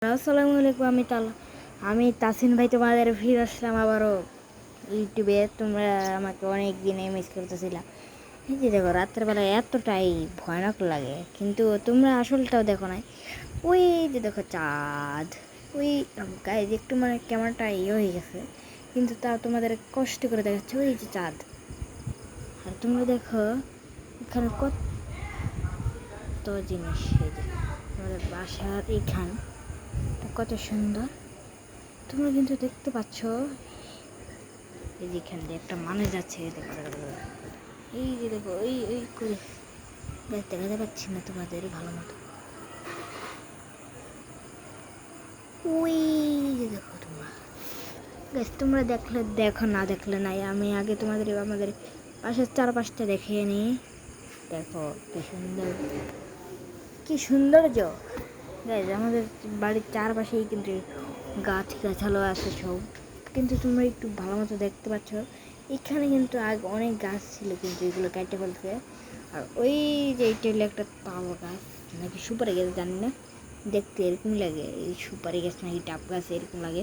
আসসালামু আলাইকুম। আমি তাসিন ভাই তোমাদের ফিরে আসলাম আবারও ইউটিউবে। তোমরা আমাকে অনেক দিনে মিস করতেছিলা। এই যে দেখো, রাত্রেবেলা এতটাই ভয়ানক লাগে, কিন্তু তোমরা আসলটাও দেখো নাই। ওই যে দেখো চাঁদ, ওই গায়ে একটু ক্যামেরাটা হয়ে গেছে, কিন্তু তাও তোমাদের কষ্ট করে দেখাচ্ছে ওই যে চাঁদ। আর তোমরা দেখো এখানে কত জিনিস, এই যে তোমাদের বাসার এইখান কত সুন্দর। তোমরা কিন্তু দেখতে পাচ্ছ এই যে এখান দিয়ে একটা মানুষ যাচ্ছে, দেখো এই যে দেখো ওই ওই করে দেখাতে পাচ্ছি না তোমাদের ভালো মতো। ওই যে দেখো তোমরা দেখলে দেখো, না দেখলে নাই। আমি আগে তোমাদের আমাদের পাশের চারপাশটা দেখিয়ে নিই। দেখো কি সৌন্দর্য গাইজ। আমাদের বাড়ির চারপাশেই কিন্তু গাছালো আছে সব, কিন্তু তোমরা একটু ভালো মতো দেখতে পাচ্ছ। এখানে কিন্তু আগে অনেক গাছ ছিল, কিন্তু এগুলো কেটে ফেলছে। আর ওই যে এইটা হলো একটা তাল গাছ নাকি সুপারি গাছ, জানি না, দেখতে এরকম লাগে। এই সুপারি গাছ নাকি ডাব গাছ এরকম লাগে।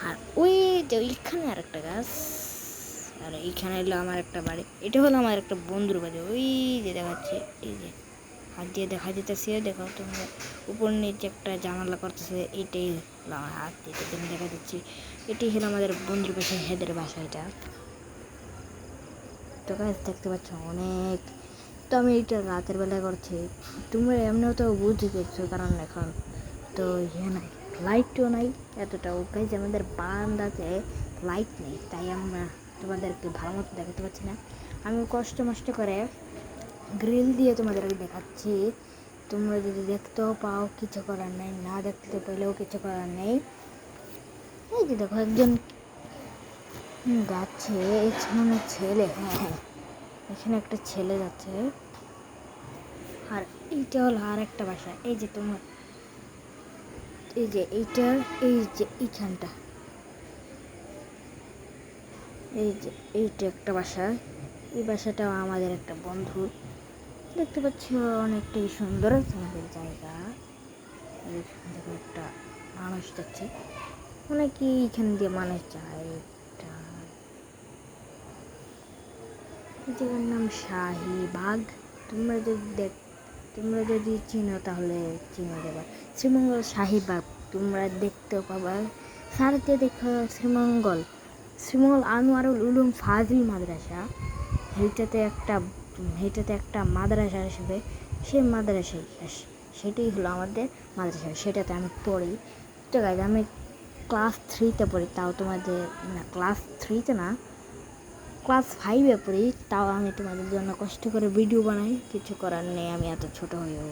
আর ওই যে ওইখানে আর একটা গাছ, আর এইখানে হলো আমার একটা বাড়ি। এটা হলো আমার একটা বন্ধুর বাড়ি। ওই যে দেখাচ্ছে, এই যে হাত দিয়ে দেখা যেতেছে, দেখো তোমরা উপর নিচে একটা জানালা করতেছে। এটাই হলো আমার হাত দিয়ে তুমি দেখা দিচ্ছি। এটাই হলো আমাদের বন্ধুর পাশে হেদের বাসা। এটা তো গাছ দেখতে পাচ্ছ অনেক। তো আমি এটা রাতের বেলা করছি, তোমরা এমনিও তো বুঝতে পারছো, কারণ এখন তো নাই, লাইটও নাই এতটাও। গাইজ আমাদের বারান্দাতে লাইট নেই, তাই আমরা তোমাদেরকে ভালো মতো দেখাতে পারছি না। আমি কষ্ট মষ্ট করে গ্রিল দিয়ে তোমাদেরকে দেখাচ্ছি। তোমরা যদি দেখতেও পাও কিছু করার নেই, না দেখতে পেলেও কিছু করার নেই। এই যে দেখো একজন যাচ্ছে, এখানে ছেলে, হ্যাঁ এখানে একটা ছেলে যাচ্ছে। আর এইটা হলো আর একটা বাসা। এই যে তোমার এই যে এইটার এই যে এইখানটা, এই যে এইটা একটা বাসা। এই বাসাটাও আমাদের একটা বন্ধু। দেখতে পাচ্ছ অনেকটাই সুন্দর আমাদের জায়গা। দেখো একটা মানুষ যাচ্ছে, অনেকেই এখান দিয়ে মানুষ যায়। একটা জায়গার নাম শাহীবাগ। তোমরা যদি চিনো তাহলে চিনে দেবা। শ্রীমঙ্গল শাহীবাগ তোমরা দেখতেও পাবা। সারতে দেখো শ্রীমঙ্গল আনোয়ারুল উলুম ফাজিল মাদ্রাসা। সেইটাতে একটা মাদ্রাসা হিসেবে, সেই মাদ্রাসায় সেটাই হলো আমাদের মাদ্রাসা, সেটাতে আমি পড়ি। তো গাইজ আমি ক্লাস 3তে পড়ি, তাও তোমাদের না, ক্লাস 3তে না, ক্লাস 5-এ পড়ি। তাও আমি তোমাদের জন্য কষ্ট করে ভিডিও বানাই, কিছু করার নেই, আমি এত ছোটো হয়েও।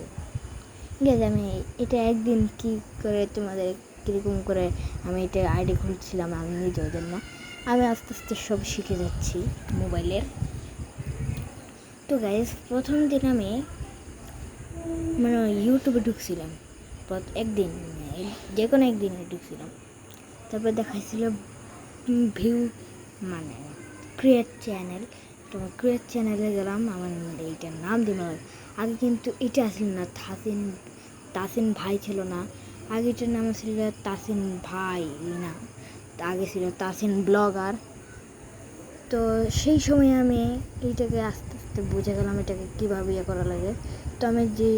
ঠিক আছে, আমি এটা একদিন কী করে তোমাদের কীরকম করে আমি এটা আইডি খুলছিলাম আমি নিজেও জানি না। আমি আস্তে আস্তে সব শিখে যাচ্ছি মোবাইলের। তো গাইজ প্রথম দিন আমি ইউটিউবে ঢুকছিলাম, একদিন যে কোনো একদিনে ঢুকছিলাম। তারপর দেখাইছিল ভিউ, ক্রিয়েট চ্যানেল। তো ক্রিয়েট চ্যানেলে গেলাম, আমার এইটার নাম দিলাম। আগে কিন্তু এটা আসল না, তাসিন ভাই ছিল না। আগে এটার নাম ছিল তাসিন ভাই না, আগে ছিল তাসিন ব্লগার। তো সেই সময় আমি এইটাকে আস্তে আস্তে বুঝে গেলাম এটাকে কীভাবে ইয়ে করা লাগে। তো আমি যে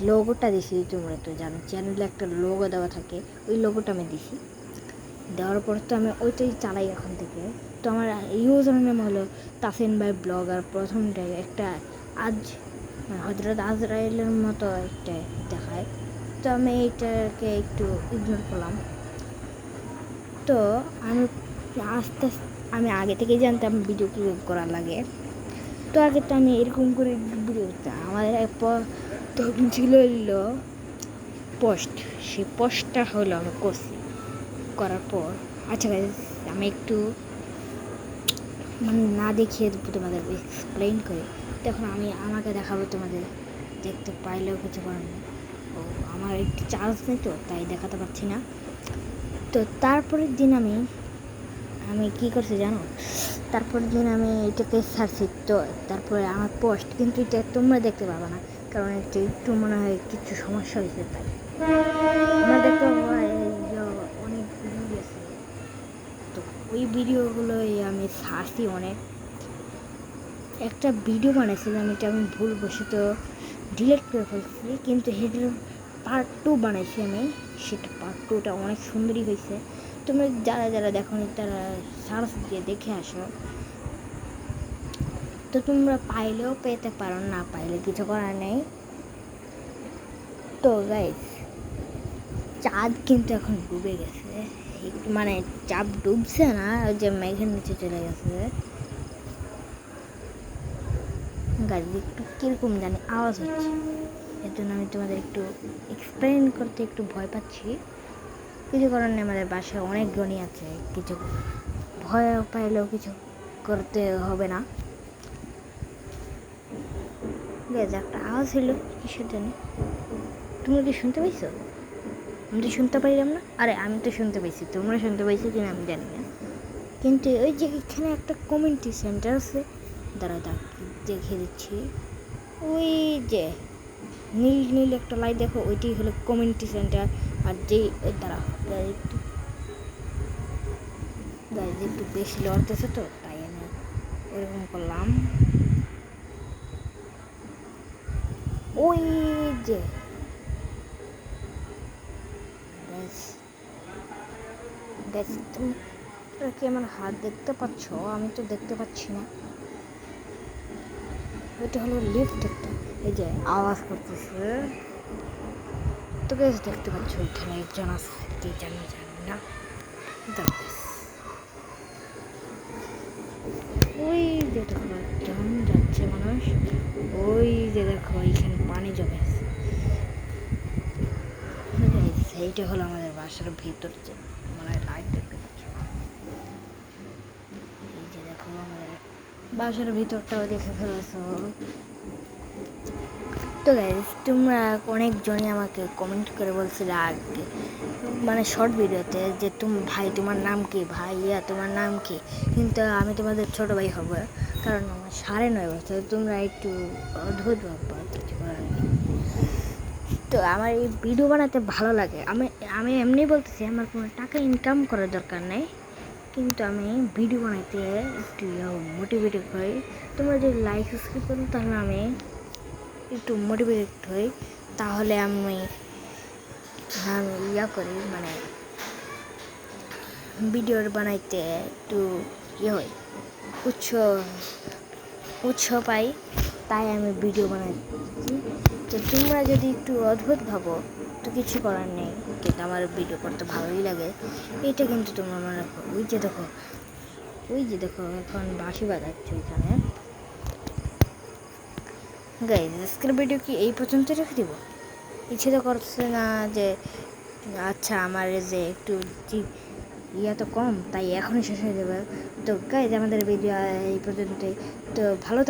লোগোটা দিছি, তোমরা তো জানো চ্যানেলে একটা লোগো দেওয়া থাকে, ওই লোগোটা আমি দিছি। দেওয়ার পর তো আমি ওইটাই চালাই এখন থেকে। তো আমার ইউজার নেম হলো তাসিন ভাই ব্লগার। প্রথমটায় একটা হজরত আজরাইলের মতো একটা দেখায়, তো আমি এইটাকে একটু ইগনোর করলাম। তো আমি আস্তে আস্তে আমি আগে থেকেই জানতাম ভিডিও কী করা লাগে। তো আগে তো আমি এরকম করে ভিডিও করতাম। আমাদের তখন ছিল পোস্ট, সেই পোস্টটা হলো আমি করছি। করার পর আচ্ছা আমি একটু না দেখিয়ে তোমাদের এক্সপ্লেইন করে, তখন আমাকে দেখাবো, তোমাদের দেখতে পাইলেও কিছু করার নেই। ও আমার একটু চার্জ নেই, তো তাই দেখাতে পারছি না। তো তারপরের দিন আমি কী করছি জানো, তারপরের দিন আমি এটাকে সার্চি। তো তারপরে আমার পোস্ট, কিন্তু এটা তোমরা দেখতে পাবে না, কারণ একটু মনে হয় কিছু সমস্যা হয়েছে তাই আমাদের তো অনেক ভিডিও গেছে, তো ওই ভিডিওগুলোই আমি ছাড়ছি অনেক। একটা ভিডিও বানাইছিলাম, এটা আমি ভুলবশত ডিলিট করে ফেলছি, কিন্তু সেটার পার্ট 2 বানাইছি আমি। সেটা পার্ট 2টা অনেক সুন্দরই হয়েছে। তোমরা যারা যারা দেখো তারা সার্চ দিয়ে দেখে আসো। তো তোমরা পাইলেও পেতে পারো, না পাইলে কিছু করার নেই। তো গাইস, চাঁদ কিন্তু এখন ডুবে গেছে, মানে চাঁদ ডুবছে না, ওই যে মেঘের নিচে চলে গেছে। গাড়ি একটু কীরকম জানি আওয়াজ হচ্ছে, এর জন্য আমি তোমাদের একটু এক্সপ্লেন করতে একটু ভয় পাচ্ছি। কিছু করার নেই, আমাদের বাসায় অনেক গণি আছে, কিছু ভয় পাইলেও কিছু করতে হবে না। একটা আওয়াজ হলো কিসের জন্য, তোমরা কি শুনতে পাইছো? আমি তো শুনতে পাইলাম না। আরে আমি তো শুনতে পাইছি, তোমরা শুনতে পাইছো কিনা আমি জানি না। কিন্তু ওই যে এখানে একটা কমিউনিটি সেন্টার আছে, দাঁড়া দেখে দিচ্ছি। ওই যে নীল নীল একটা লাইট দেখো, ওইটাই হলো কমিউনিটি সেন্টার। আর যেই দাঁড়া একটু বেশি লড়তেছে, তো তাই আমি এরকম করলাম। ওই যে তোমরা কি আমার হাত দেখতে পাচ্ছ? আমি তো দেখতে পাচ্ছি না। ওইটা হলো লিফট একটা, এই যে আওয়াজ করতেছে। তো বেশ দেখতে পাচ্ছ ওইখানে একজন আছে, কি জানি না। ওই যে দেখো একজন যাচ্ছে মানুষ, ওই যে দেখো এইখানে পানি জমে আছে। সেইটা হলো আমাদের বাসার ভিতর, যে মানে লাইট দেখতে পাচ্ছ। এই যে দেখো আমাদের বাসার ভিতরটাও দেখে ফেলেছো। তো গাইস, তোমরা অনেকজনই আমাকে কমেন্ট করে বলছিলে আগে, মানে শর্ট ভিডিওতে, যে ভাই তোমার নাম কি, ভাইয়া তোমার নাম কি। কিন্তু আমি তোমাদের ছোটো ভাই হব, কারণ আমার 9.5 বছর। তোমরা একটু অদ্ভুত ভাববা, কিছু করার নেই। তো আমার এই ভিডিও বানাতে ভালো লাগে। আমি এমনি বলতেছি, আমার কোনো টাকা ইনকাম করার দরকার নেই, কিন্তু আমি ভিডিও বানাইতে একটু মোটিভেটেড হই। তোমরা যদি লাইক সাবস্ক্রাইব করো, তাহলে আমি একটু মোটিভেটেড হই। তাহলে আমি করি, মানে ভিডিও বানাইতে একটু হয়, উৎসাহ পাই, তাই আমি ভিডিও বানাচ্ছি। তো তোমরা যদি একটু অদ্ভুত ভাবো, তো কিছু করার নেই, কিন্তু আমার ভিডিও করতে ভালোই লাগে। এটা কিন্তু তোমরা মনে রাখো। ওই যে দেখো এখন বাঁশি বাজাচ্ছে ওইখানে। গাইজ, আজকের ভিডিও কি এই পর্যন্ত রেখে দিব? ইচ্ছে তো করছে না যে, আচ্ছা আমার যে একটু তো কম, তাই এখনই শেষ হয়ে যাবে। তো গাইজ, আমাদের ভিডিও এই পর্যন্তই। তো ভালো